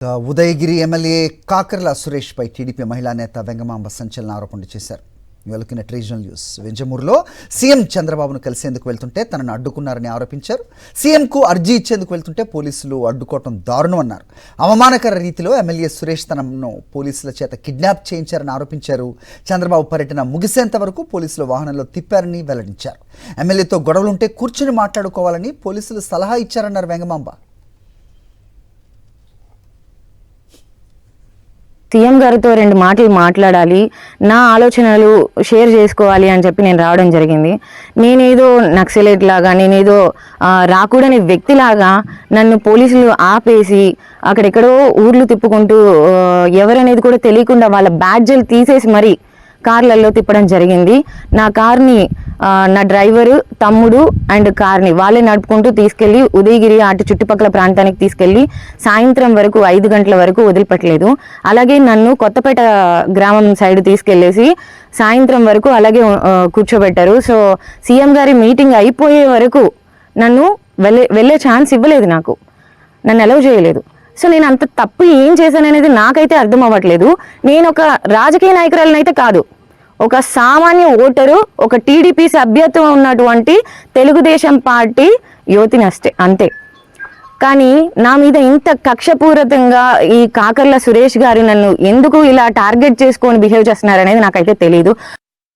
Udayagiri MLA Kakarla Suresh పై TDP మహిళా నేత వెంగమాంబ సంచలన ఆరోపణలు చేశారు. వెలుగునెట్ రీజనల్ న్యూస్. వెంజమూరులో సీఎం చంద్రబాబును కలిసేందుకు వెళ్తుంటే తనను అడ్డుకున్నారని ఆరోపించారు. సీఎంకు అర్జీ ఇచ్చేందుకు వెళ్తుంటే పోలీసులు అడ్డుకోవడం దారుణం అన్నారు. అవమానకర రీతిలో ఎమ్మెల్యే సురేష్ తనను పోలీసుల చేత కిడ్నాప్ చేయించారని ఆరోపించారు. చంద్రబాబు పర్యటన ముగిసేంత వరకు పోలీసులు వాహనంలో తిప్పారని వెల్లడించారు. ఎమ్మెల్యేతో గొడవలుంటే కూర్చుని మాట్లాడుకోవాలని పోలీసులు సలహా ఇచ్చారన్నారు వెంగమాంబ. సీఎం గారితో 2 మాటలు మాట్లాడాలి, నా ఆలోచనలు షేర్ చేసుకోవాలి అని చెప్పి నేను రావడం జరిగింది. నేనేదో నక్సలైట్ లాగా, నేనేదో రాకూడని వ్యక్తిలాగా నన్ను పోలీసులు ఆపేసి అక్కడెక్కడో ఊర్లు తిప్పుకుంటూ ఎవరనేది కూడా తెలియకుండా వాళ్ళ బ్యాడ్జీలు తీసేసి మరీ కార్లలో తిప్పడం జరిగింది. నా కార్ని నా డ్రైవరు, తమ్ముడు అండ్ కార్ని వాళ్ళే నడుపుకుంటూ తీసుకెళ్ళి ఉదయగిరి అటు చుట్టుపక్కల ప్రాంతానికి తీసుకెళ్ళి సాయంత్రం వరకు 5 గంటల వరకు వదిలిపెట్టలేదు. అలాగే నన్ను కొత్తపేట గ్రామం సైడ్ తీసుకెళ్ళేసి సాయంత్రం వరకు అలాగే కూర్చోబెట్టారు. సో సీఎం గారి మీటింగ్ అయిపోయే వరకు నన్ను వెళ్ళే ఛాన్స్ ఇవ్వలేదు, నన్ను అలౌ చేయలేదు. సో నేను అంత తప్పు ఏం చేశాననేది నాకైతే అర్థం అవ్వట్లేదు. నేను ఒక రాజకీయ నాయకురాలనైతే కాదు, ఒక సామాన్య ఓటరు, ఒక టీడీపీ సభ్యత్వం ఉన్నటువంటి తెలుగుదేశం పార్టీ యువతిని అంతే. కానీ నా మీద ఇంత కక్షపూరితంగా ఈ కాకర్ల సురేష్ గారు నన్ను ఎందుకు ఇలా టార్గెట్ చేసుకొని బిహేవ్ చేస్తున్నారనేది నాకైతే తెలీదు.